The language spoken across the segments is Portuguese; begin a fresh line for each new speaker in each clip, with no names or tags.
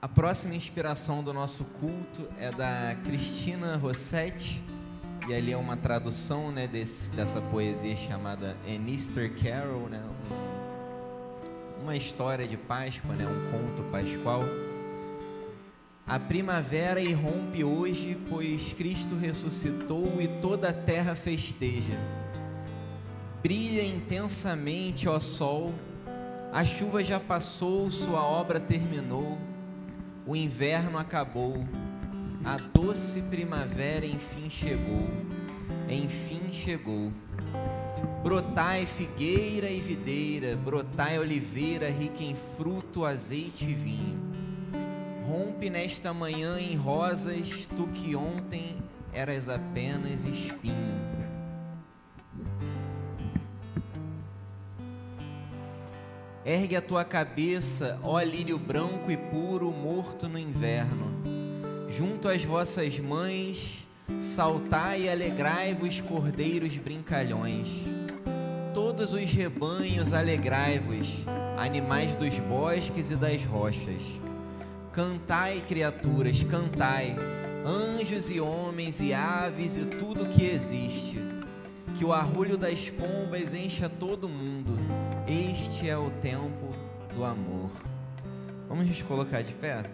A próxima inspiração do nosso culto é da Cristina Rossetti, e ali é uma tradução, né, dessa poesia chamada An Easter Carol, né, uma história de Páscoa, né, um conto pascual. A primavera irrompe hoje, pois Cristo ressuscitou e toda a terra festeja. Brilha intensamente, ó sol, a chuva já passou, sua obra terminou, o inverno acabou, a doce primavera enfim chegou, enfim chegou. Brotai figueira e videira, brotai oliveira rica em fruto, azeite e vinho. Rompe nesta manhã em rosas, tu que ontem eras apenas espinho. Ergue a tua cabeça, ó lírio branco e puro, morto no inverno. Junto às vossas mães, saltai e alegrai-vos, cordeiros brincalhões. Todos os rebanhos alegrai-vos, animais dos bosques e das rochas. Cantai, criaturas, cantai, anjos e homens e aves e tudo que existe. Que o arrulho das pombas encha todo mundo. Este é o tempo do amor. Vamos nos colocar de pé?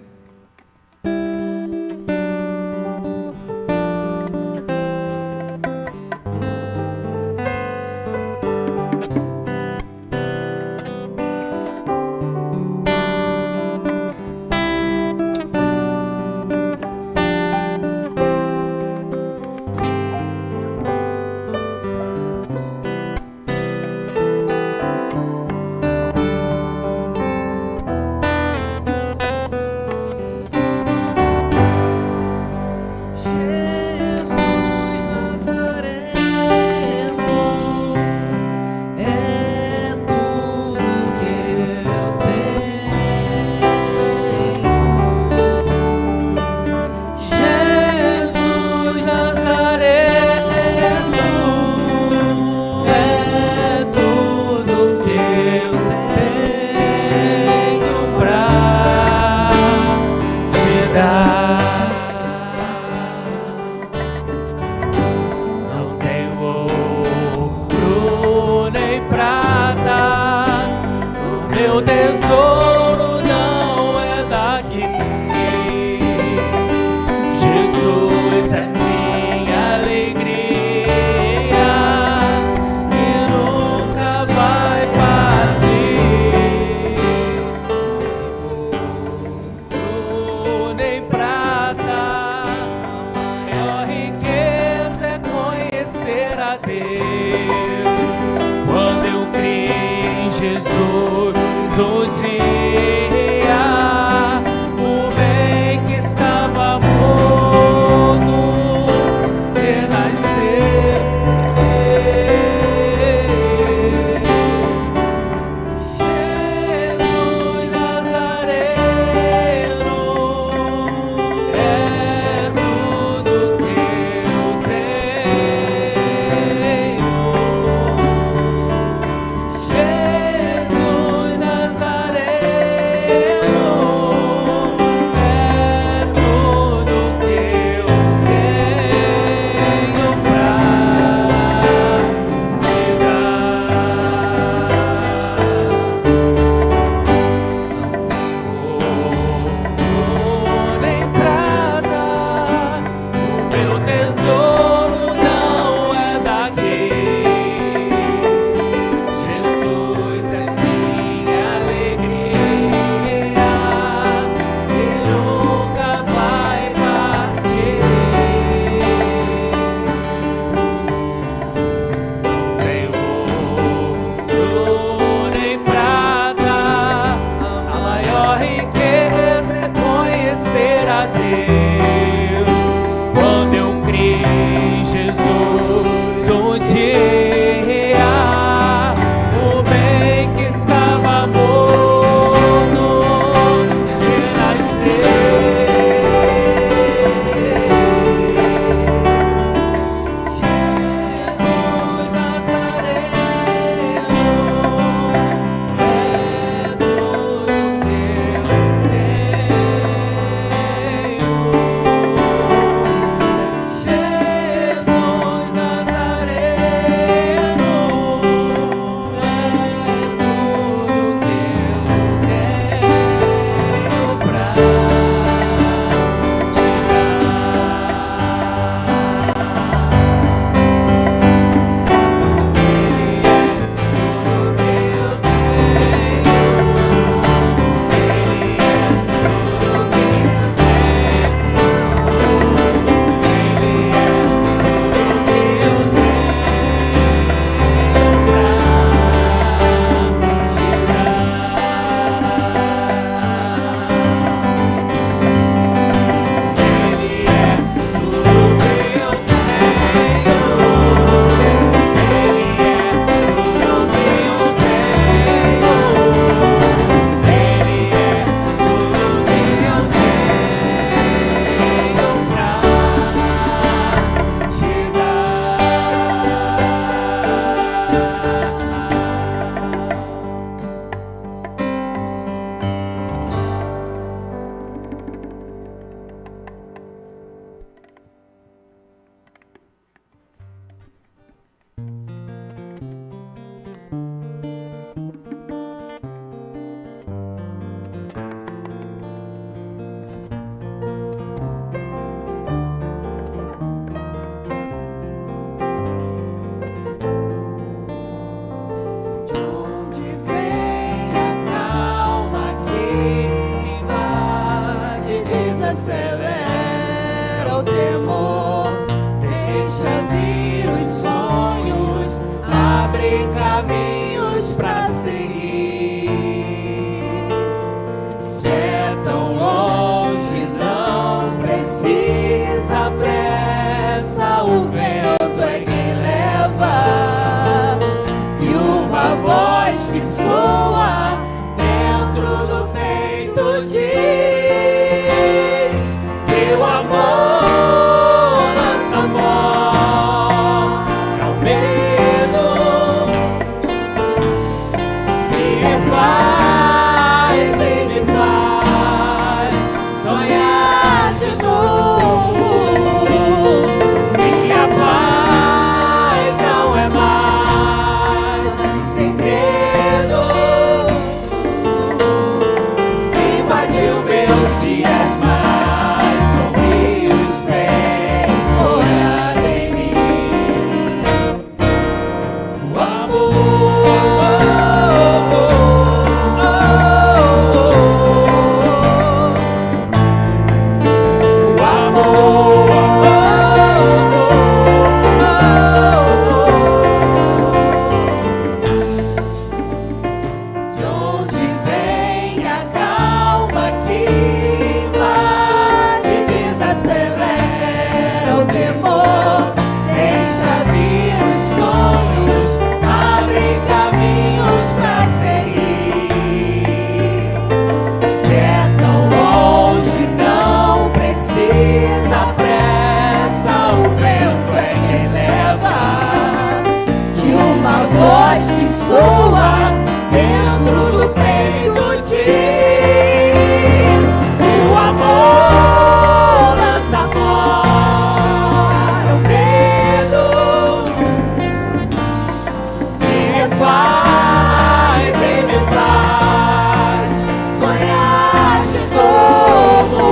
Jesus Nazareno. temor. Deixa vir os sonhos, abre caminhos pra seguir. Se é tão longe, não precisa pressa, o vento é quem leva. E uma voz que soa dentro do peito diz que o amor lança fora o medo e refaz e me faz sonhar de novo. Minha paz não é mais segredo, invadiu meus dias mais sombrios, fez morada em mim. O amor, o de onde vem a calma que invade, desacelera o temor, deixa vir os sonhos, abre caminhos pra seguir. Se é tão longe, não precisa pressa, o vento é quem leva. De uma voz que soa dentro do peito diz que o amor lança fora o medo e refaz e me faz sonhar de novo.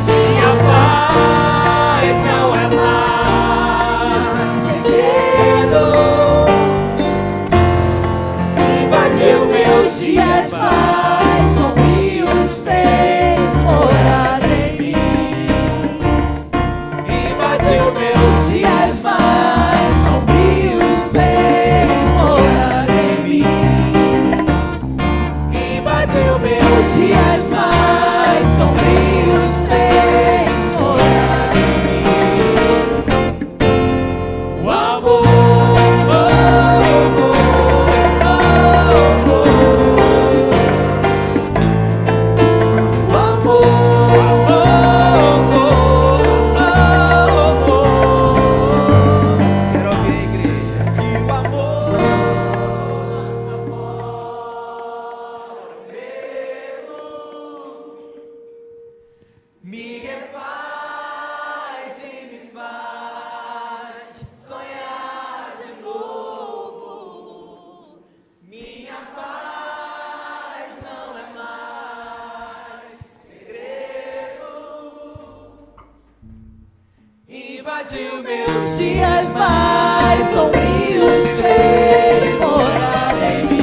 Minha paz não é mais segredo, invadiu meus dias mais sombrios, fez morada em mim. Invadiu meus dias mais sombrios, fez morada em mim. Invadiu meus dias mais sombrios, fez morada em mim. O amor,
Quero ouvir a igreja. Que o amor lança fora o medo, me refaz e me faz sonhar de novo. Minha paz não é mais segredo, invadiu
meus dias mais sombrios, fez morada em mim.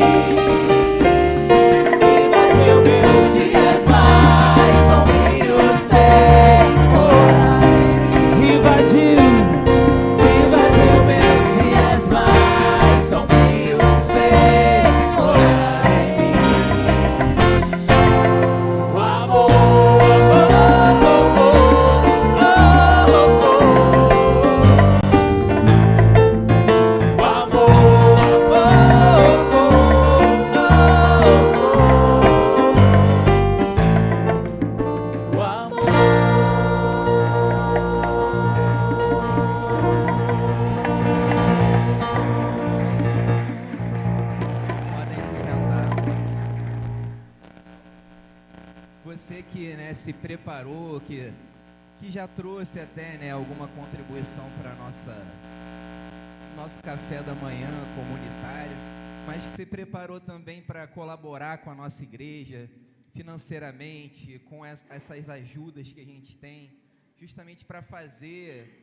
Invadiu meus dias mais sombrios, fez morada em mim. Invadiu meus dias mais sombrios, fez morada em mim. O amor,
Podem se sentar. Você que, né, se preparou, que já trouxe até, né, alguma contribuição para nosso café da manhã comunitário, mas que se preparou também para colaborar com a nossa igreja financeiramente, com essas ajudas que a gente tem, justamente para fazer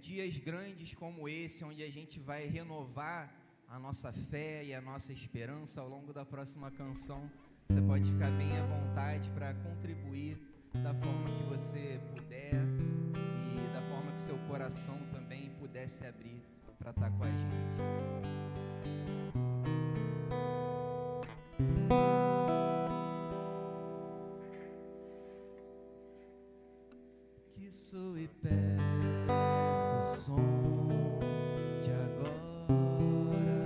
dias grandes como esse, onde a gente vai renovar a nossa fé e a nossa esperança. Ao longo da próxima canção, você pode ficar bem à vontade para contribuir da forma que você puder e da forma que seu coração também puder se abrir para estar com a gente. Que soe perto o som de agora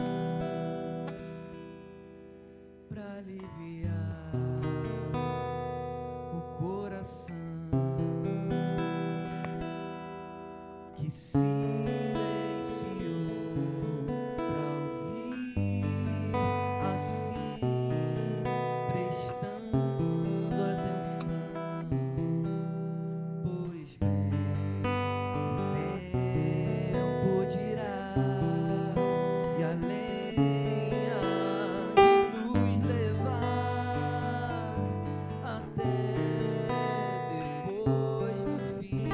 pra aliviar o coração que silenciou pra ouvir assim, prestando atenção. Pois bem, o tempo dirá, e a lenha de nos levar até depois do fim.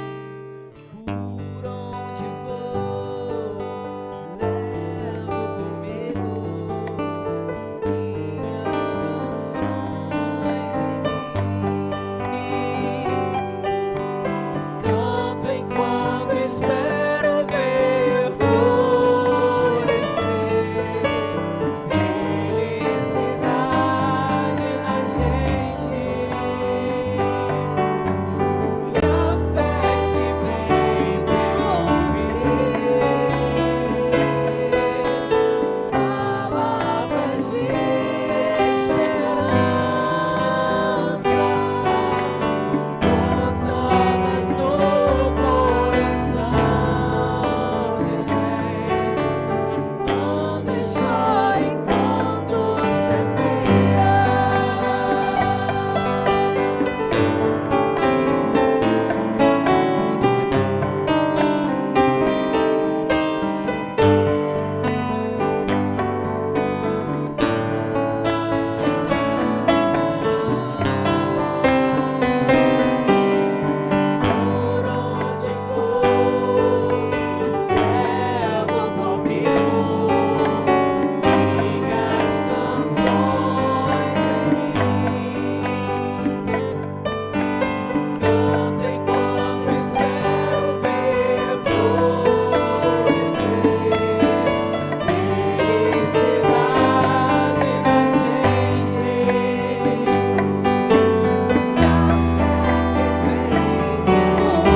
Por onde vou, levo comigo minhas canções em mim.
Canto enquanto espero ver florescer felicidade na gente, e a fé que vem devolver palavras de esperança plantadas no coração de quem anda e chora enquanto semeia. Por onde for, levo comigo minhas canções em mim. Canto enquanto espero ver florescer felicidade na gente, e a fé que vem devolver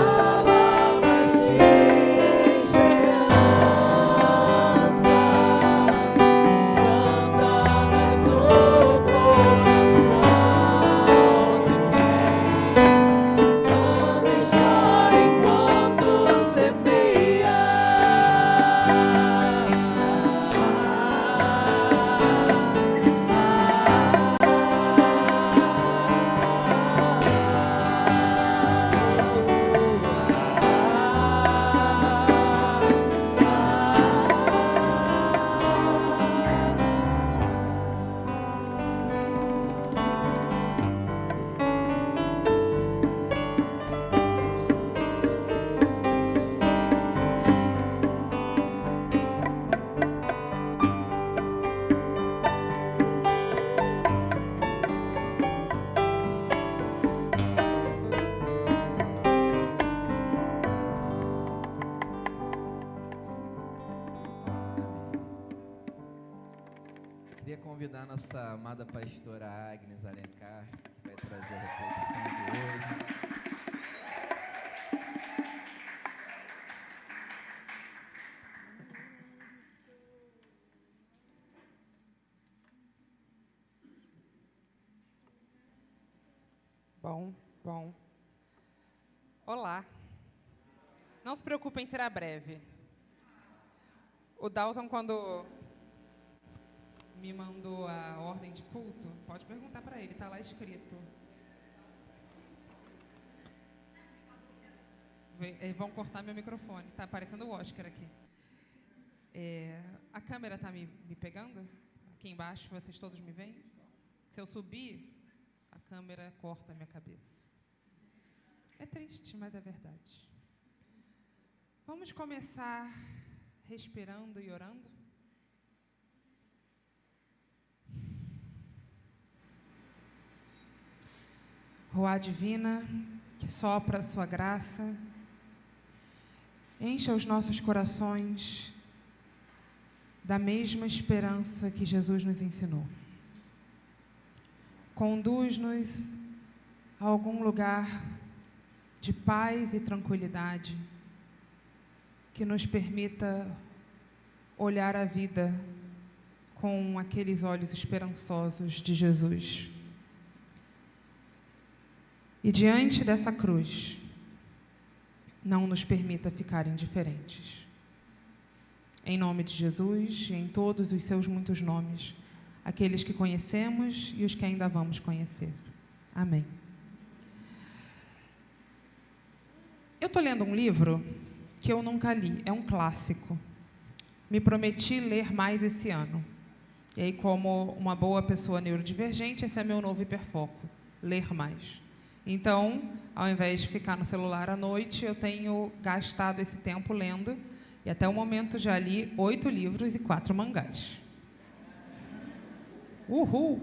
palavras de esperança plantadas no coração de quem anda e chora enquanto semeia.
Queria convidar a nossa amada pastora Agnes Alencar, que vai trazer a reflexão de hoje.
Bom. Olá. Não se preocupem, será breve. O Dalton, quando me mandou a ordem de culto, pode perguntar para ele, está lá escrito. Vão cortar meu microfone, está aparecendo o Oscar aqui. A câmera está me pegando? Aqui embaixo, vocês todos me veem? Se eu subir, a câmera corta a minha cabeça. É triste, mas é verdade. Vamos começar respirando e orando? Ruá divina, que sopra a sua graça, encha os nossos corações da mesma esperança que Jesus nos ensinou. Conduz-nos a algum lugar de paz e tranquilidade que nos permita olhar a vida com aqueles olhos esperançosos de Jesus. E diante dessa cruz, não nos permita ficar indiferentes. Em nome de Jesus e em todos os seus muitos nomes, aqueles que conhecemos e os que ainda vamos conhecer. Amém. Eu estou lendo um livro que eu nunca li, é um clássico. Me prometi ler mais esse ano. E aí, como uma boa pessoa neurodivergente, esse é meu novo hiperfoco, ler mais. Então, ao invés de ficar no celular à noite, eu tenho gastado esse tempo lendo, e até o momento já li 8 livros e 4 mangás. Uhul!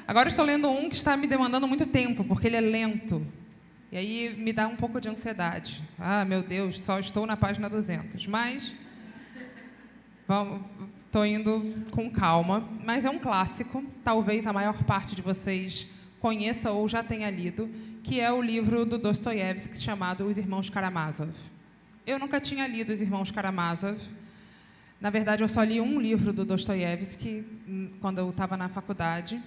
Agora estou lendo um que está me demandando muito tempo, porque ele é lento. E aí me dá um pouco de ansiedade. Ah, meu Deus, só estou na página 200. Mas estou indo com calma. Mas é um clássico, talvez a maior parte de vocês conheça ou já tenha lido, que é o livro do Dostoiévski chamado Os Irmãos Karamazov. Eu nunca tinha lido Os Irmãos Karamazov. Na verdade, eu só li um livro do Dostoiévski quando eu estava na faculdade,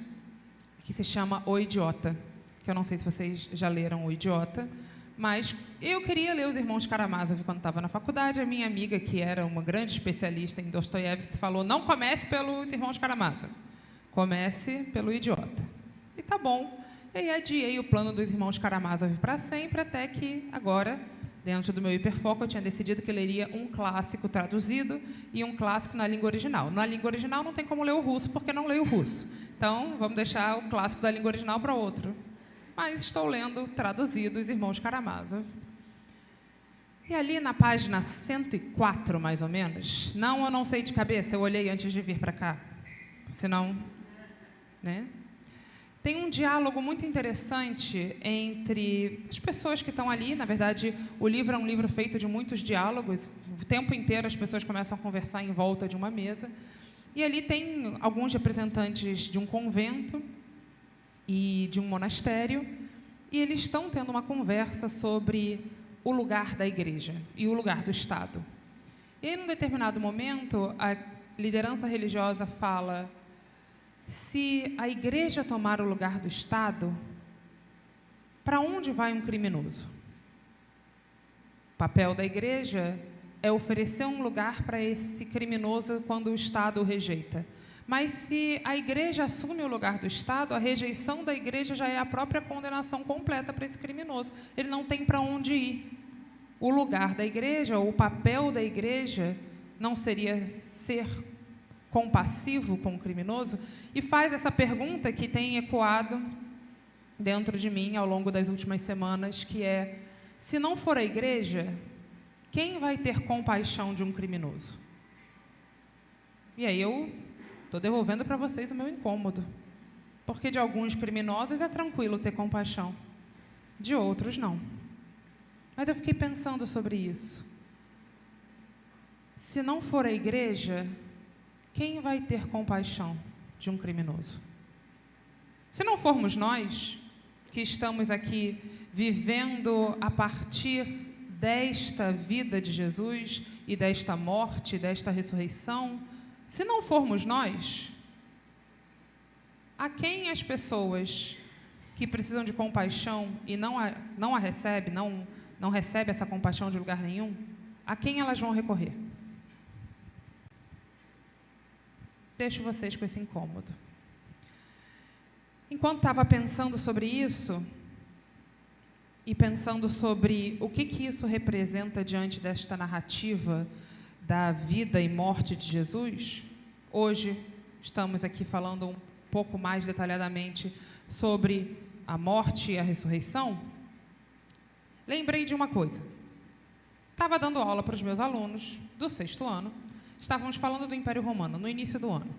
que se chama O Idiota, que eu não sei se vocês já leram O Idiota, mas eu queria ler Os Irmãos Karamazov quando estava na faculdade. A minha amiga, que era uma grande especialista em Dostoiévski, falou: não comece pelos Irmãos Karamazov, comece pelo Idiota. E tá bom. E aí adiei o plano dos Irmãos Karamazov para sempre, até que agora, dentro do meu hiperfoco, eu tinha decidido que eu leria um clássico traduzido e um clássico na língua original. Na língua original não tem como ler o russo, porque não leio o russo. Então, vamos deixar o clássico da língua original para outro. Mas estou lendo traduzido Os Irmãos Karamazov. E ali na página 104, mais ou menos, eu não sei de cabeça, eu olhei antes de vir para cá, senão, né? Tem um diálogo muito interessante entre as pessoas que estão ali. Na verdade, o livro é um livro feito de muitos diálogos. O tempo inteiro as pessoas começam a conversar em volta de uma mesa. E ali tem alguns representantes de um convento e de um monastério. E eles estão tendo uma conversa sobre o lugar da igreja e o lugar do Estado. E aí, num determinado momento, a liderança religiosa fala: se a igreja tomar o lugar do Estado, para onde vai um criminoso? O papel da igreja é oferecer um lugar para esse criminoso quando o Estado o rejeita. Mas se a igreja assume o lugar do Estado, a rejeição da igreja já é a própria condenação completa para esse criminoso. Ele não tem para onde ir. O lugar da igreja, ou o papel da igreja, não seria ser compassivo com o criminoso? E faz essa pergunta que tem ecoado dentro de mim ao longo das últimas semanas, que é: se não for a igreja, quem vai ter compaixão de um criminoso? E aí eu estou devolvendo para vocês o meu incômodo, porque de alguns criminosos é tranquilo ter compaixão, de outros não. Mas eu fiquei pensando sobre isso. Se não for a igreja, quem vai ter compaixão de um criminoso? Se não formos nós, que estamos aqui vivendo a partir desta vida de Jesus e desta morte, desta ressurreição, se não formos nós, a quem as pessoas que precisam de compaixão e não a recebem, não recebem essa compaixão de lugar nenhum, a quem elas vão recorrer? Deixo vocês com esse incômodo. Enquanto estava pensando sobre isso, e pensando sobre o que isso representa diante desta narrativa da vida e morte de Jesus, hoje estamos aqui falando um pouco mais detalhadamente sobre a morte e a ressurreição. Lembrei de uma coisa. Estava dando aula para os meus alunos do 6º ano. Estávamos falando do Império Romano, no início do ano.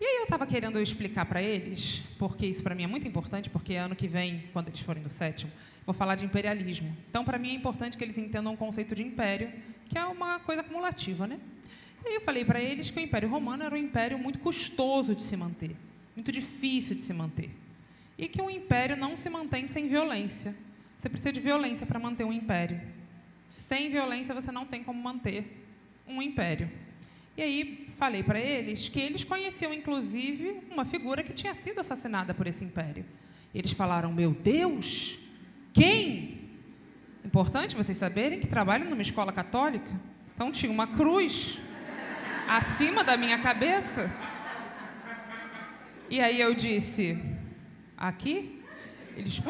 E aí eu estava querendo explicar para eles, porque isso para mim é muito importante, porque ano que vem, quando eles forem do 7º, vou falar de imperialismo. Então, para mim é importante que eles entendam o conceito de império, que é uma coisa acumulativa, né? E aí eu falei para eles que o Império Romano era um império muito custoso de se manter, muito difícil de se manter. E que um império não se mantém sem violência. Você precisa de violência para manter um império. Sem violência, você não tem como manter um império. E aí falei para eles que eles conheciam, inclusive, uma figura que tinha sido assassinada por esse império. Eles falaram, meu Deus, quem? Importante vocês saberem que trabalham numa escola católica. Então tinha uma cruz acima da minha cabeça. E aí eu disse, aqui? Eles...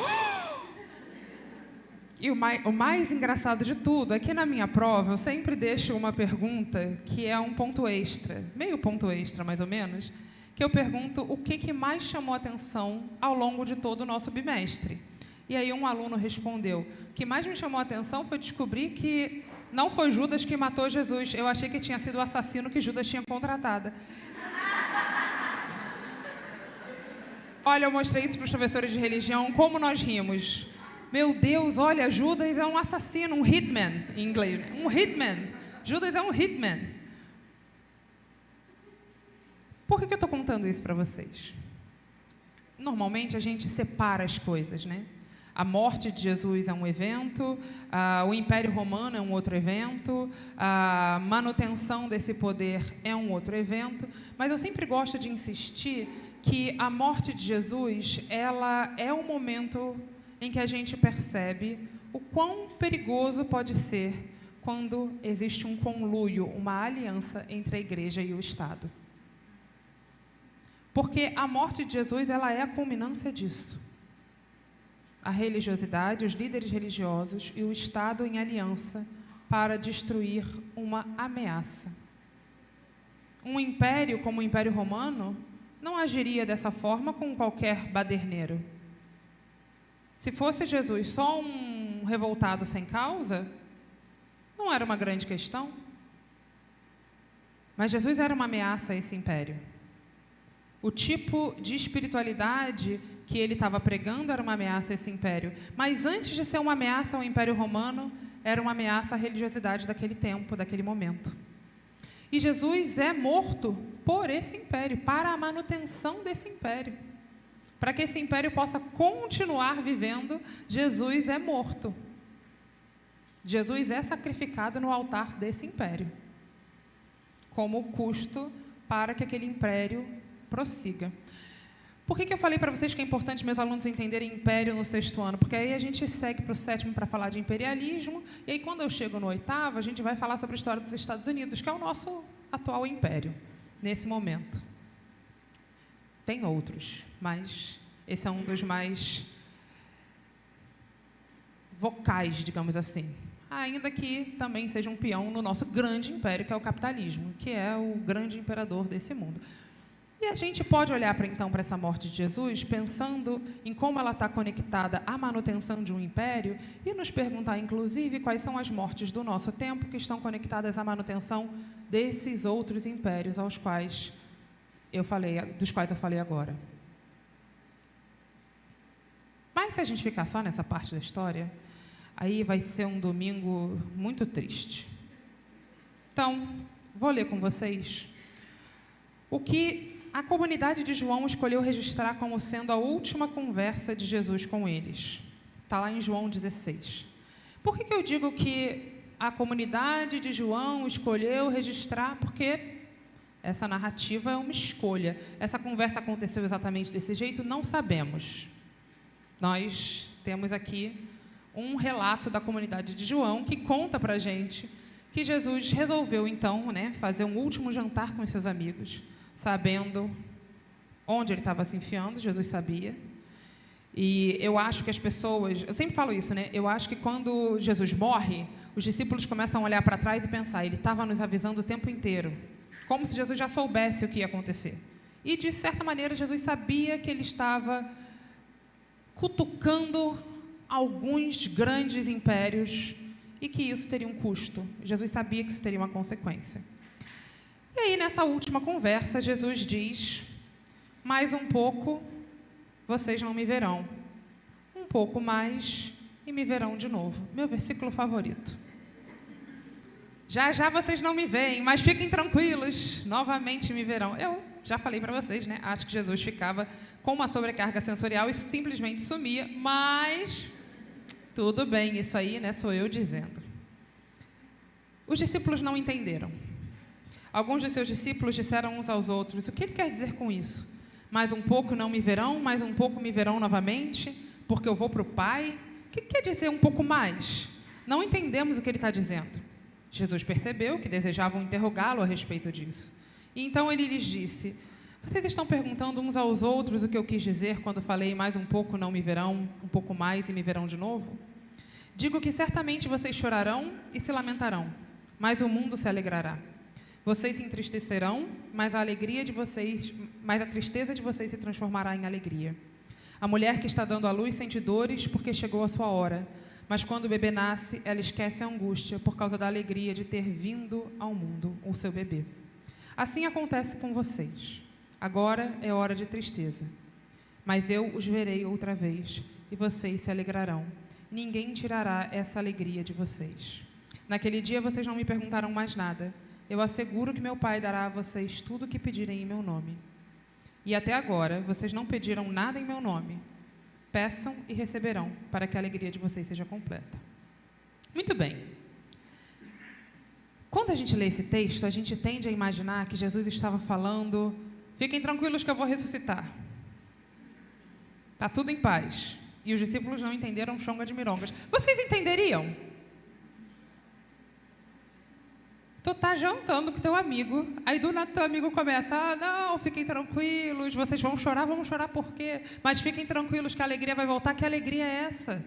E o mais engraçado de tudo é que na minha prova eu sempre deixo uma pergunta que é um ponto extra, meio ponto extra mais ou menos, que eu pergunto o que mais chamou a atenção ao longo de todo o nosso bimestre. E aí um aluno respondeu, o que mais me chamou a atenção foi descobrir que não foi Judas que matou Jesus, eu achei que tinha sido o assassino que Judas tinha contratado. Olha, eu mostrei isso para os professores de religião, como nós rimos. Meu Deus, olha, Judas é um assassino, um hitman, em inglês. Um hitman. Judas é um hitman. Por que eu estou contando isso para vocês? Normalmente, a gente separa as coisas, né? A morte de Jesus é um evento, o Império Romano é um outro evento, a manutenção desse poder é um outro evento, mas eu sempre gosto de insistir que a morte de Jesus, ela é o momento em que a gente percebe o quão perigoso pode ser quando existe um conluio, uma aliança entre a igreja e o Estado. Porque a morte de Jesus, ela é a culminância disso. A religiosidade, os líderes religiosos e o Estado em aliança para destruir uma ameaça. Um império como o Império Romano não agiria dessa forma com qualquer baderneiro. Se fosse Jesus só um revoltado sem causa, não era uma grande questão. Mas Jesus era uma ameaça a esse império. O tipo de espiritualidade que ele estava pregando era uma ameaça a esse império. Mas antes de ser uma ameaça ao Império Romano, era uma ameaça à religiosidade daquele tempo, daquele momento. E Jesus é morto por esse império, para a manutenção desse império. Para que esse império possa continuar vivendo, Jesus é morto. Jesus é sacrificado no altar desse império, como custo para que aquele império prossiga. Por que eu falei para vocês que é importante meus alunos entenderem império no 6º ano? Porque aí a gente segue para o 7º para falar de imperialismo, e aí quando eu chego no 8º, a gente vai falar sobre a história dos Estados Unidos, que é o nosso atual império, nesse momento. Tem outros, mas esse é um dos mais vocais, digamos assim. Ainda que também seja um peão no nosso grande império, que é o capitalismo, que é o grande imperador desse mundo. E a gente pode olhar, então, para essa morte de Jesus, pensando em como ela está conectada à manutenção de um império, e nos perguntar, inclusive, quais são as mortes do nosso tempo que estão conectadas à manutenção desses outros impérios dos quais eu falei agora. Mas se a gente ficar só nessa parte da história, aí vai ser um domingo muito triste. Então, vou ler com vocês o que a comunidade de João escolheu registrar como sendo a última conversa de Jesus com eles. Está lá em João 16. Por que eu digo que a comunidade de João escolheu registrar? Porque essa narrativa é uma escolha. Essa conversa aconteceu exatamente desse jeito? Não sabemos. Nós temos aqui um relato da comunidade de João que conta para a gente que Jesus resolveu, então, fazer um último jantar com os seus amigos, sabendo onde ele estava se enfiando. Jesus sabia. E eu acho que as pessoas... Eu sempre falo isso, Eu acho que quando Jesus morre, os discípulos começam a olhar para trás e pensar, ele estava nos avisando o tempo inteiro, como se Jesus já soubesse o que ia acontecer. E, de certa maneira, Jesus sabia que ele estava cutucando alguns grandes impérios e que isso teria um custo. Jesus sabia que isso teria uma consequência. E aí, nessa última conversa, Jesus diz mais um pouco vocês não me verão. Um pouco mais e me verão de novo. Meu versículo favorito. Já já vocês não me veem, mas fiquem tranquilos, novamente me verão. Eu já falei para vocês, né? Acho que Jesus ficava com uma sobrecarga sensorial e simplesmente sumia, mas tudo bem, isso aí, né, sou eu dizendo. Os discípulos não entenderam. Alguns de seus discípulos disseram uns aos outros: o que ele quer dizer com isso? Mais um pouco não me verão, mais um pouco me verão novamente, porque eu vou para o Pai? O que quer dizer um pouco mais? Não entendemos o que ele está dizendo. Jesus percebeu que desejavam interrogá-lo a respeito disso. E então ele lhes disse: vocês estão perguntando uns aos outros o que eu quis dizer quando falei mais um pouco não me verão, um pouco mais e me verão de novo? Digo que certamente vocês chorarão e se lamentarão, mas o mundo se alegrará. Vocês se entristecerão, mas a tristeza de vocês se transformará em alegria. A mulher que está dando à luz sente dores porque chegou a sua hora, mas quando o bebê nasce, ela esquece a angústia por causa da alegria de ter vindo ao mundo o seu bebê. Assim acontece com vocês. Agora é hora de tristeza, mas eu os verei outra vez e vocês se alegrarão. Ninguém tirará essa alegria de vocês. Naquele dia vocês não me perguntarão mais nada. Eu asseguro que meu Pai dará a vocês tudo o que pedirem em meu nome. E até agora vocês não pediram nada em meu nome. Peçam e receberão, para que a alegria de vocês seja completa. Muito bem. Quando a gente lê esse texto, a gente tende a imaginar que Jesus estava falando: fiquem tranquilos que eu vou ressuscitar. Está tudo em paz. E os discípulos não entenderam chonga de mirongas. Vocês entenderiam? Tu tá jantando com teu amigo, aí do nada teu amigo começa: não, fiquem tranquilos, vocês vão chorar por quê? Mas fiquem tranquilos que a alegria vai voltar. Que alegria é essa?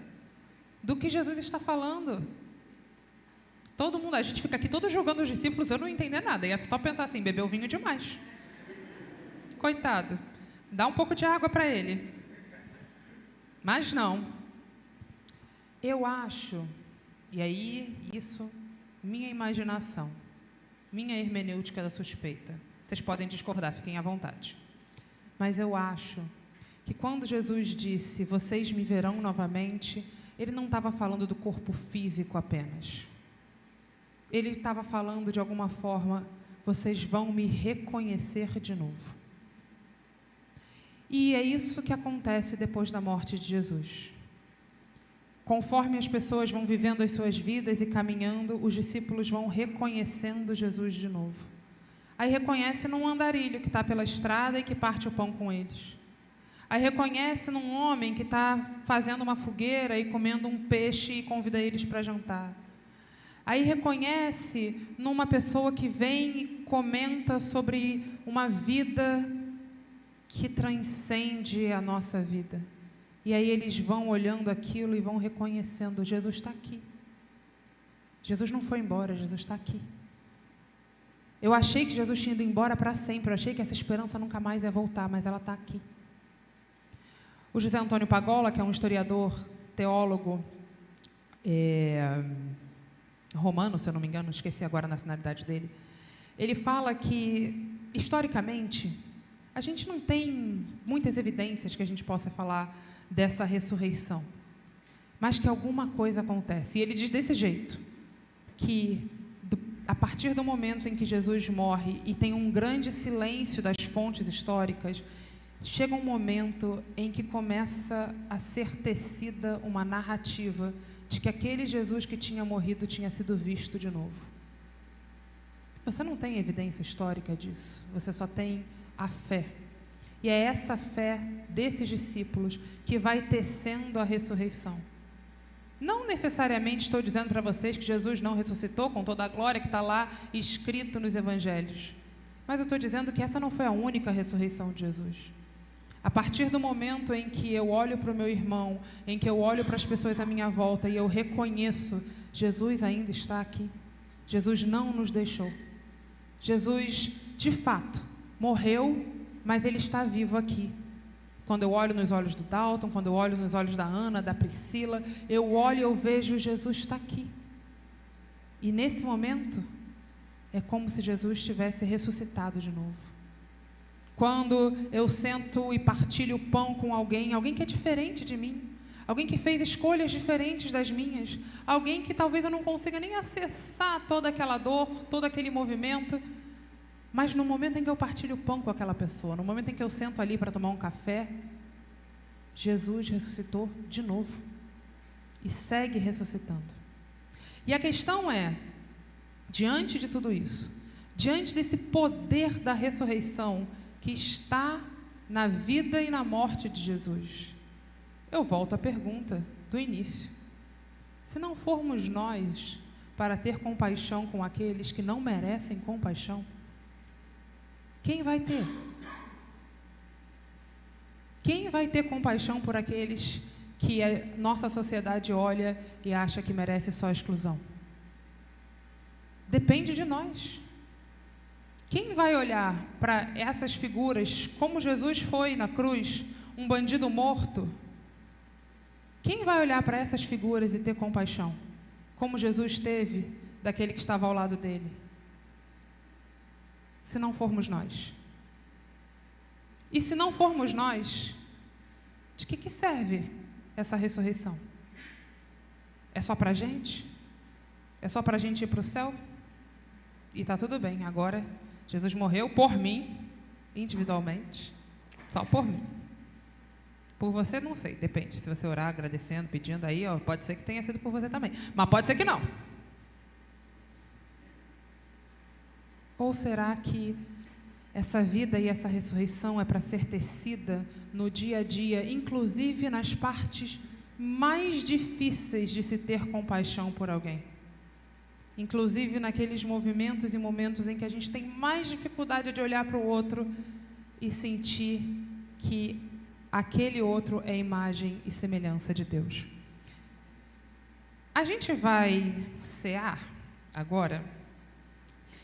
Do que Jesus está falando? Todo mundo, a gente fica aqui todo julgando os discípulos, eu não entender nada, ia só pensar assim: bebeu vinho demais. Coitado, dá um pouco de água para ele. Mas não. Eu acho, e aí isso, minha imaginação, minha hermenêutica da suspeita. Vocês podem discordar, fiquem à vontade. Mas eu acho que quando Jesus disse: vocês me verão novamente, ele não estava falando do corpo físico apenas. Ele estava falando, de alguma forma, vocês vão me reconhecer de novo. E é isso que acontece depois da morte de Jesus. Conforme as pessoas vão vivendo as suas vidas e caminhando, os discípulos vão reconhecendo Jesus de novo. Aí reconhece num andarilho que está pela estrada e que parte o pão com eles. Aí reconhece num homem que está fazendo uma fogueira e comendo um peixe e convida eles para jantar. Aí reconhece numa pessoa que vem e comenta sobre uma vida que transcende a nossa vida. E aí eles vão olhando aquilo e vão reconhecendo: Jesus está aqui. Jesus não foi embora, Jesus está aqui. Eu achei que Jesus tinha ido embora para sempre, eu achei que essa esperança nunca mais ia voltar, mas ela está aqui. O José Antônio Pagola, que é um historiador, teólogo romano, se eu não me engano, esqueci agora a nacionalidade dele, ele fala que, historicamente, a gente não tem muitas evidências que a gente possa falar dessa ressurreição, mas que alguma coisa acontece. E ele diz desse jeito, que a partir do momento em que Jesus morre e tem um grande silêncio das fontes históricas, chega um momento em que começa a ser tecida uma narrativa de que aquele Jesus que tinha morrido tinha sido visto de novo. Você não tem evidência histórica disso, você só tem a fé. E é essa fé desses discípulos que vai tecendo a ressurreição. Não necessariamente estou dizendo para vocês que Jesus não ressuscitou com toda a glória que está lá escrito nos evangelhos. Mas eu estou dizendo que essa não foi a única ressurreição de Jesus. A partir do momento em que eu olho para o meu irmão, em que eu olho para as pessoas à minha volta e eu reconheço: Jesus ainda está aqui. Jesus não nos deixou. Jesus, de fato, morreu, mas Ele está vivo aqui. Quando eu olho nos olhos do Dalton, quando eu olho nos olhos da Ana, da Priscila, eu olho e eu vejo: Jesus está aqui. E nesse momento, é como se Jesus tivesse ressuscitado de novo. Quando eu sento e partilho o pão com alguém que é diferente de mim, alguém que fez escolhas diferentes das minhas, alguém que talvez eu não consiga nem acessar toda aquela dor, todo aquele movimento, mas no momento em que eu partilho o pão com aquela pessoa, no momento em que eu sento ali para tomar um café, Jesus ressuscitou de novo e segue ressuscitando. E a questão é, diante de tudo isso, diante desse poder da ressurreição que está na vida e na morte de Jesus, eu volto à pergunta do início. Se não formos nós para ter compaixão com aqueles que não merecem compaixão, quem vai ter? Quem vai ter compaixão por aqueles que a nossa sociedade olha e acha que merece só exclusão? Depende de nós. Quem vai olhar para essas figuras, como Jesus foi na cruz, um bandido morto? Quem vai olhar para essas figuras e ter compaixão, como Jesus teve daquele que estava ao lado dele? Se não formos nós. E se não formos nós, de que serve essa ressurreição? É só para a gente? É só para a gente ir para o céu? E está tudo bem, agora Jesus morreu por mim, individualmente, só por mim. Por você, não sei, depende. Se você orar agradecendo, pedindo aí, ó, pode ser que tenha sido por você também, mas pode ser que não. Ou será que essa vida e essa ressurreição é para ser tecida no dia a dia, inclusive nas partes mais difíceis de se ter compaixão por alguém? Inclusive naqueles movimentos e momentos em que a gente tem mais dificuldade de olhar para o outro e sentir que aquele outro é imagem e semelhança de Deus. A gente vai cear agora,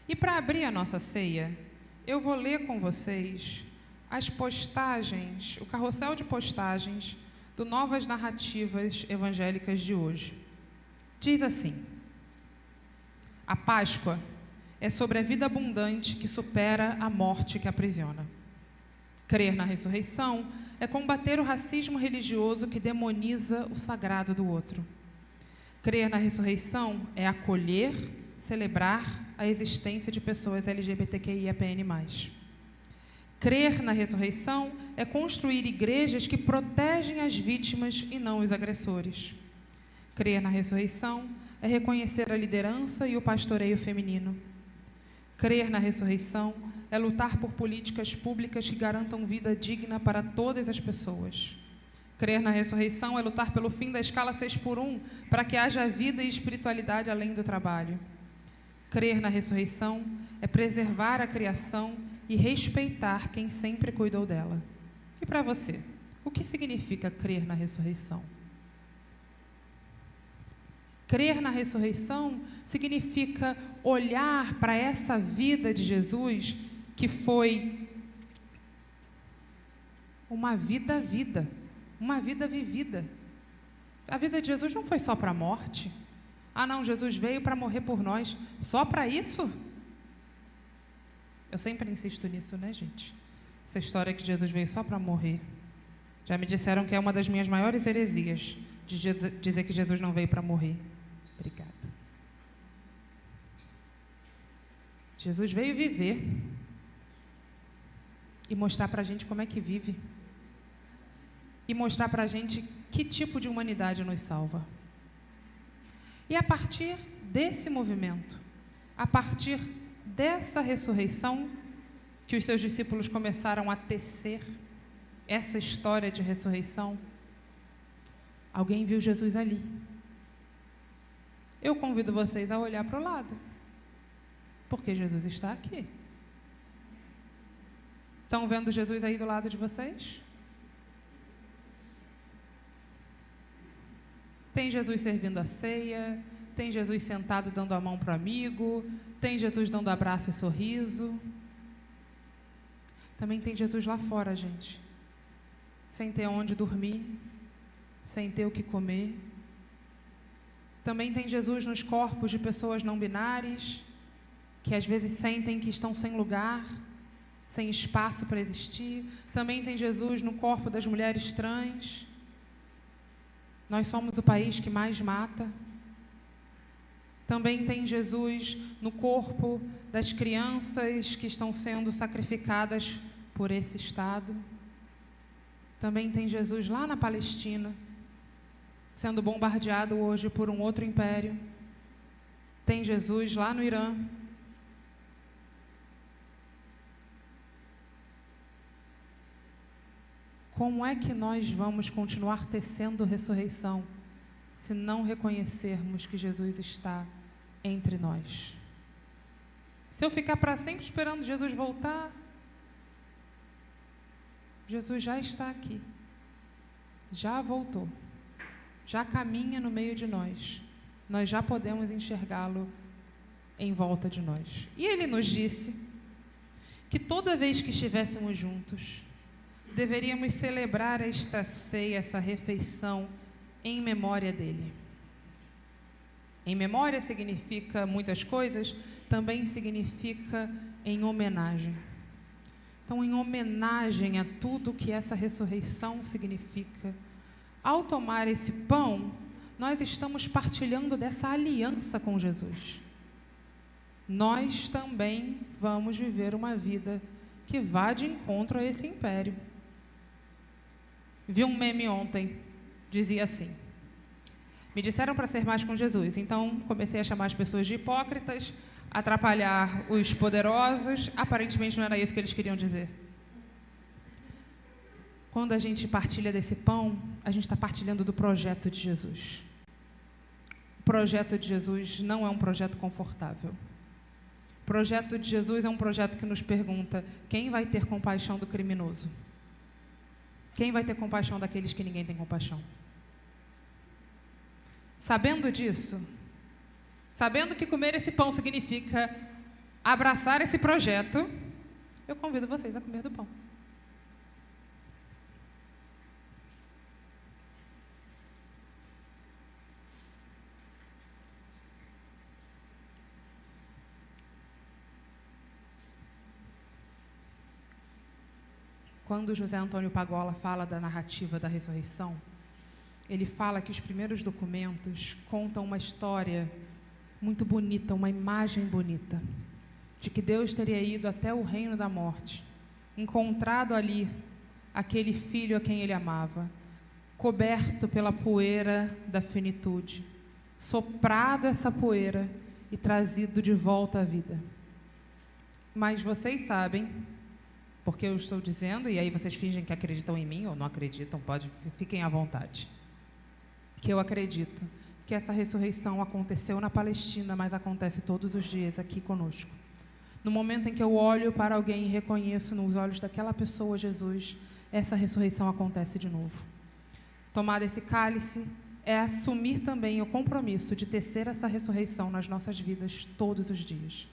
e para abrir a nossa ceia, eu vou ler com vocês as postagens, o carrossel de postagens do Novas Narrativas Evangélicas de hoje. Diz assim: a Páscoa é sobre a vida abundante que supera a morte que aprisiona. Crer na ressurreição é combater o racismo religioso que demoniza o sagrado do outro. Crer na ressurreição é acolher, celebrar a existência de pessoas LGBTQIAPN+. Crer na ressurreição é construir igrejas que protegem as vítimas e não os agressores. Crer na ressurreição é reconhecer a liderança e o pastoreio feminino. Crer na ressurreição é lutar por políticas públicas que garantam vida digna para todas as pessoas. Crer na ressurreição é lutar pelo fim da escala 6x1, para que haja vida e espiritualidade além do trabalho. Crer na ressurreição é preservar a criação e respeitar quem sempre cuidou dela. E para você, o que significa crer na ressurreição? Crer na ressurreição significa olhar para essa vida de Jesus, que foi uma vida vivida. A vida de Jesus não foi só para a morte. Ah, não, Jesus veio para morrer por nós. Só para isso? Eu sempre insisto nisso, né, gente? Essa história que Jesus veio só para morrer. Já me disseram que é uma das minhas maiores heresias, de dizer que Jesus não veio para morrer. Obrigada. Jesus veio viver e mostrar para a gente como é que vive. E mostrar para a gente que tipo de humanidade nos salva. E a partir desse movimento, a partir dessa ressurreição, que os seus discípulos começaram a tecer essa história de ressurreição, alguém viu Jesus ali. Eu convido vocês a olhar para o lado, porque Jesus está aqui. Estão vendo Jesus aí do lado de vocês? Tem Jesus servindo a ceia, tem Jesus sentado dando a mão para o amigo, tem Jesus dando abraço e sorriso. Também tem Jesus lá fora, gente, sem ter onde dormir, sem ter o que comer. Também tem Jesus nos corpos de pessoas não binárias, que às vezes sentem que estão sem lugar, sem espaço para existir. Também tem Jesus no corpo das mulheres trans. Nós somos o país que mais mata. Também tem Jesus no corpo das crianças que estão sendo sacrificadas por esse Estado. Também tem Jesus lá na Palestina, sendo bombardeado hoje por um outro império. Tem Jesus lá no Irã. Como é que nós vamos continuar tecendo ressurreição se não reconhecermos que Jesus está entre nós? Se eu ficar para sempre esperando Jesus voltar, Jesus já está aqui, já voltou, já caminha no meio de nós. Nós já podemos enxergá-lo em volta de nós. E ele nos disse que toda vez que estivéssemos juntos, deveríamos celebrar esta ceia, essa refeição, em memória dele. Em memória significa muitas coisas, também significa em homenagem. Então, em homenagem a tudo que essa ressurreição significa, ao tomar esse pão, nós estamos partilhando dessa aliança com Jesus. Nós também vamos viver uma vida que vá de encontro a esse império. Vi um meme ontem, dizia assim: me disseram para ser mais com Jesus, então comecei a chamar as pessoas de hipócritas, atrapalhar os poderosos. Aparentemente não era isso que eles queriam dizer. Quando a gente partilha desse pão, a gente está partilhando do projeto de Jesus. O projeto de Jesus não é um projeto confortável. O projeto de Jesus é um projeto que nos pergunta: quem vai ter compaixão do criminoso? Quem vai ter compaixão daqueles que ninguém tem compaixão? Sabendo disso, sabendo que comer esse pão significa abraçar esse projeto, eu convido vocês a comer do pão. Quando José Antônio Pagola fala da narrativa da ressurreição, ele fala que os primeiros documentos contam uma história muito bonita, uma imagem bonita, de que Deus teria ido até o reino da morte, encontrado ali aquele filho a quem ele amava, coberto pela poeira da finitude, soprado essa poeira e trazido de volta à vida. Mas vocês sabem, porque eu estou dizendo, e aí vocês fingem que acreditam em mim ou não acreditam, fiquem à vontade, que eu acredito que essa ressurreição aconteceu na Palestina, mas acontece todos os dias aqui conosco. No momento em que eu olho para alguém e reconheço nos olhos daquela pessoa Jesus, essa ressurreição acontece de novo. Tomar esse cálice é assumir também o compromisso de tecer essa ressurreição nas nossas vidas todos os dias.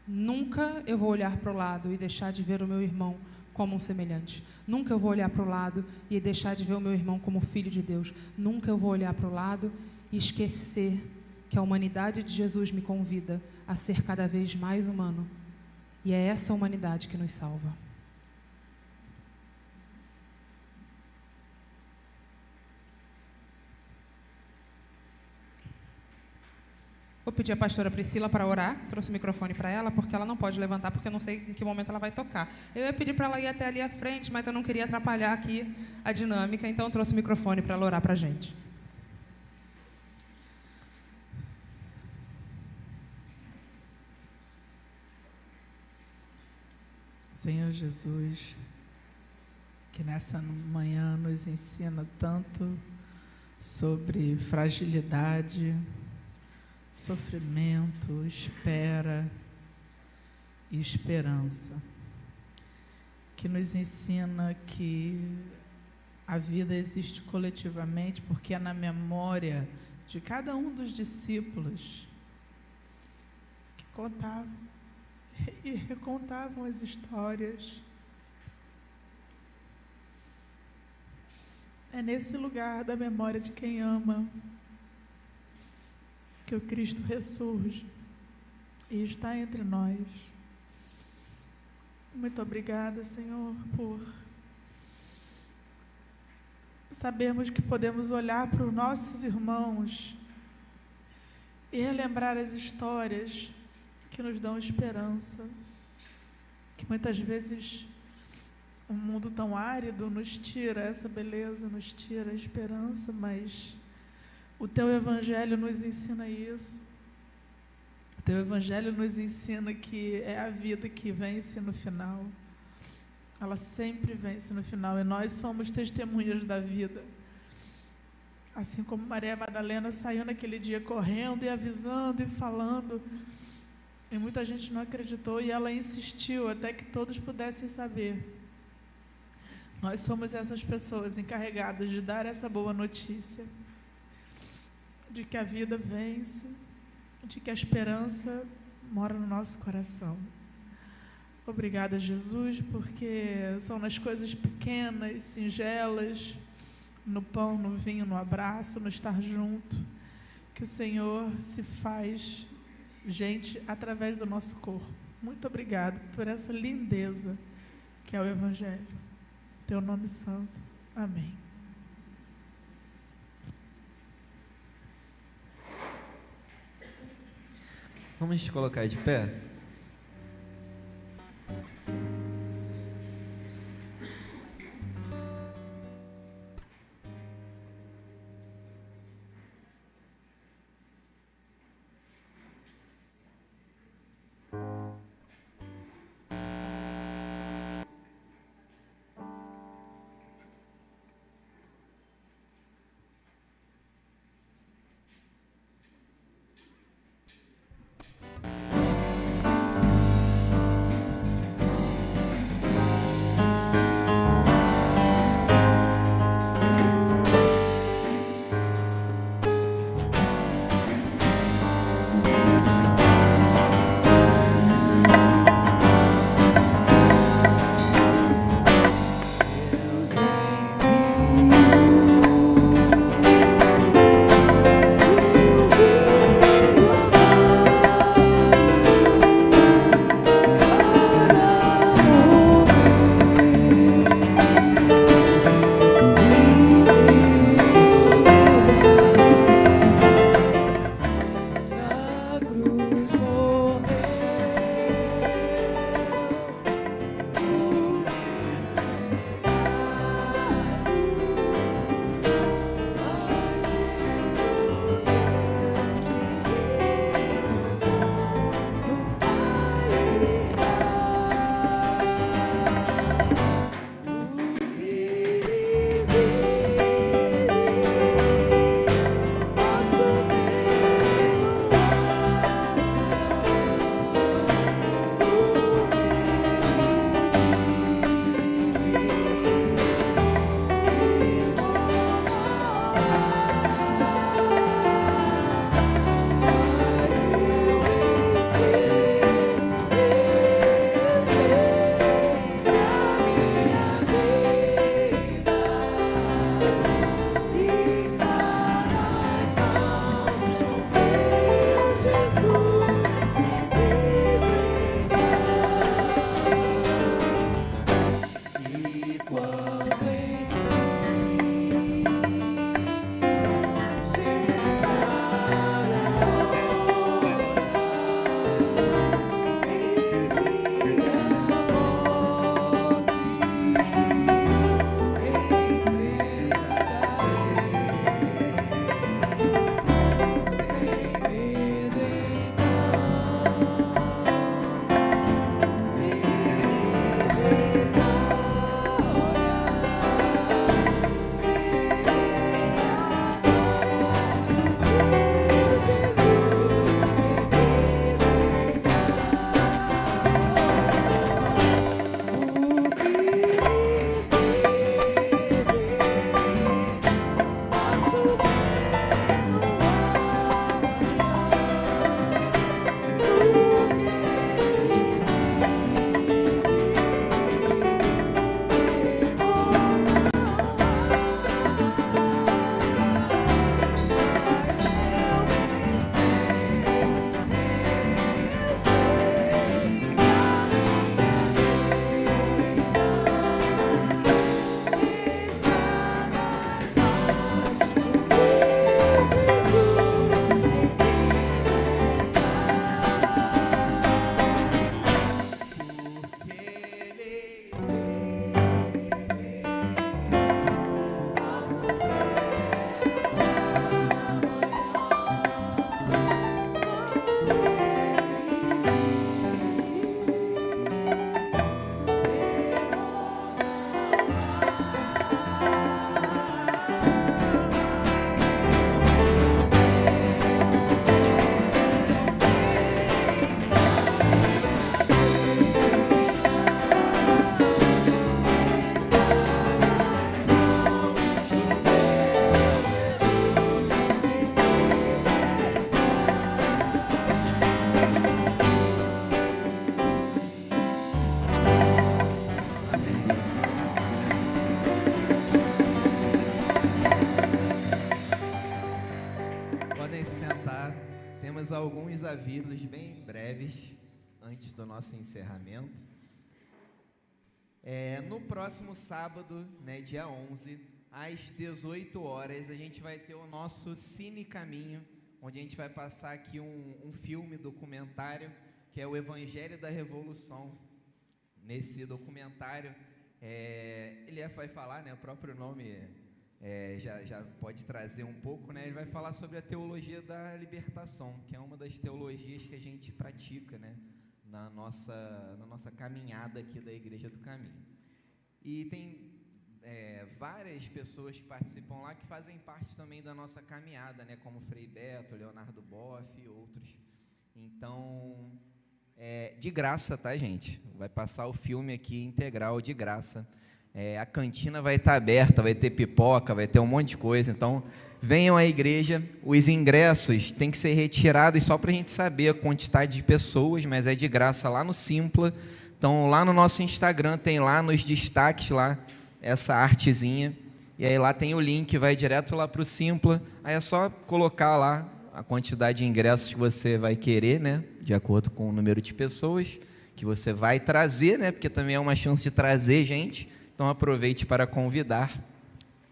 Nunca eu vou olhar para o lado e deixar de ver o meu irmão como um semelhante. Nunca eu vou olhar para o lado e deixar de ver o meu irmão como filho de Deus. Nunca eu vou olhar para o lado e esquecer que a humanidade de Jesus me convida a ser cada vez mais humano. E é essa humanidade que nos salva. Vou pedir a pastora Priscila para orar. Trouxe o microfone para ela, porque ela não pode levantar, porque eu não sei em que momento ela vai tocar. Eu ia pedir para ela ir até ali à frente, mas eu não queria atrapalhar aqui a dinâmica, então eu trouxe o microfone para ela orar para a gente.
Senhor Jesus, que nessa manhã nos ensina tanto sobre fragilidade, sofrimento, espera e esperança, que nos ensina que a vida existe coletivamente, porque é na memória de cada um dos discípulos que contavam e recontavam as histórias. É nesse lugar da memória de quem ama que o Cristo ressurge e está entre nós. Muito obrigada, Senhor, por sabermos que podemos olhar para os nossos irmãos e relembrar as histórias que nos dão esperança, que muitas vezes um mundo tão árido nos tira essa beleza, nos tira a esperança, mas o Teu Evangelho nos ensina isso. O Teu Evangelho nos ensina que é a vida que vence no final. Ela sempre vence no final e nós somos testemunhas da vida. Assim como Maria Madalena saiu naquele dia correndo e avisando e falando, e muita gente não acreditou e ela insistiu até que todos pudessem saber. Nós somos essas pessoas encarregadas de dar essa boa notícia, de que a vida vence, de que a esperança mora no nosso coração. Obrigada, Jesus, porque são nas coisas pequenas, singelas, no pão, no vinho, no abraço, no estar junto, que o Senhor se faz gente através do nosso corpo. Muito obrigado por essa lindeza que é o Evangelho. Teu nome santo. Amém.
Vamos te colocar de pé? alguns avisos bem breves antes do nosso encerramento. No próximo sábado, né, dia 11, às 18 horas, a gente vai ter o nosso Cine Caminho, onde a gente vai passar aqui um filme documentário, que é o Evangelho da Revolução. Nesse documentário, ele vai falar, né, o próprio nome já pode trazer um pouco, né, ele vai falar sobre a teologia da libertação, que é uma das teologias que a gente pratica, né, na nossa caminhada aqui da Igreja do Caminho. E tem várias pessoas que participam lá que fazem parte também da nossa caminhada, né, como Frei Beto, Leonardo Boff e outros. Então, de graça, tá, gente? Vai passar o filme aqui integral de graça. A cantina vai estar aberta, vai ter pipoca, vai ter um monte de coisa. Então, venham à igreja. Os ingressos têm que ser retirados só para a gente saber a quantidade de pessoas, mas é de graça lá no Simpla. Então, lá no nosso Instagram, tem lá nos destaques, lá, essa artezinha. E aí lá tem o link, vai direto lá para o Simpla. Aí é só colocar lá a quantidade de ingressos que você vai querer, né? De acordo com o número de pessoas que você vai trazer, né? Porque também é uma chance de trazer gente. Então, aproveite para convidar.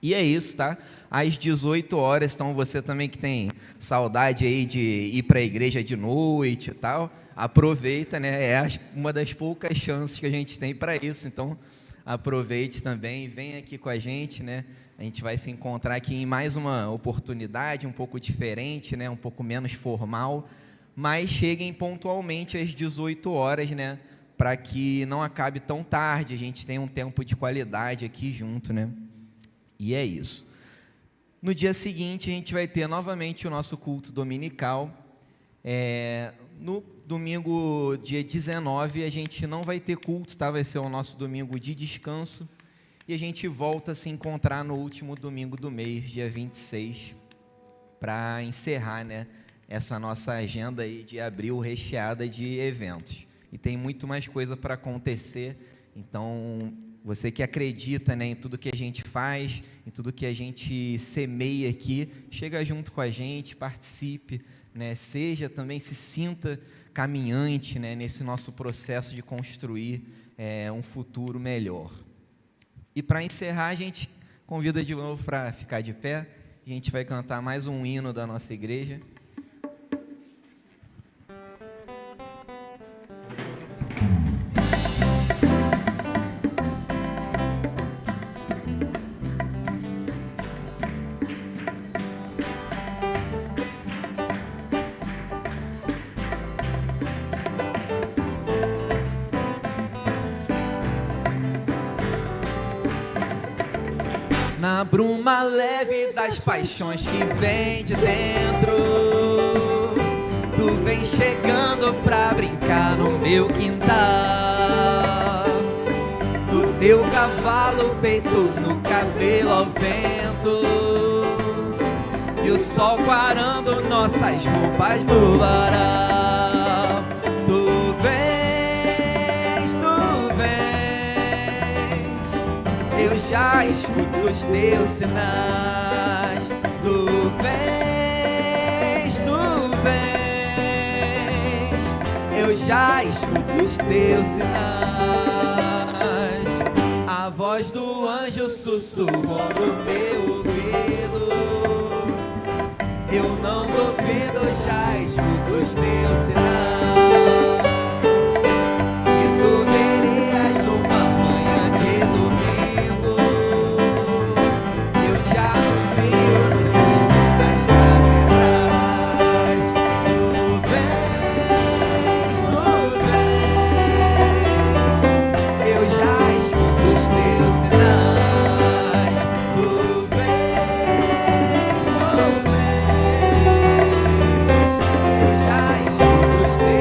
E é isso, tá? Às 18 horas, então você também que tem saudade aí de ir para a igreja de noite e tal, aproveita, né? Uma das poucas chances que a gente tem para isso. Então, aproveite também, vem aqui com a gente, né? A gente vai se encontrar aqui em mais uma oportunidade, um pouco diferente, né? Um pouco menos formal, mas cheguem pontualmente às 18 horas, né? Para que não acabe tão tarde, a gente tem um tempo de qualidade aqui junto, né? E é isso. No dia seguinte, a gente vai ter novamente o nosso culto dominical. No domingo, dia 19, a gente não vai ter culto, tá? Vai ser o nosso domingo de descanso. E a gente volta a se encontrar no último domingo do mês, dia 26, para encerrar, né, essa nossa agenda aí de abril recheada de eventos. E tem muito mais coisa para acontecer. Então, você que acredita, né, em tudo que a gente faz, em tudo que a gente semeia aqui, chega junto com a gente, participe, né, se sinta caminhante, né, nesse nosso processo de construir um futuro melhor. E para encerrar, a gente convida de novo para ficar de pé. A gente vai cantar mais um hino da nossa igreja. Na bruma leve das paixões que vem de dentro, tu vem chegando pra brincar no meu quintal. Do teu cavalo, peito no cabelo ao vento, e o sol quarando nossas roupas no varal. Tu vens, eu já escuto os teus sinais. Tu vens, eu já escuto os teus sinais. A voz do anjo sussurrou no meu ouvido, eu não duvido, já escuto os teus sinais. Os teus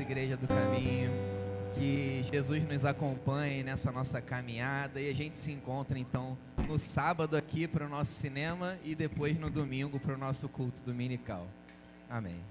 Igreja do Caminho. Que Jesus nos acompanhe nessa nossa caminhada e a gente se encontra então no sábado aqui para o nosso cinema e depois no domingo para o nosso culto dominical. Amém.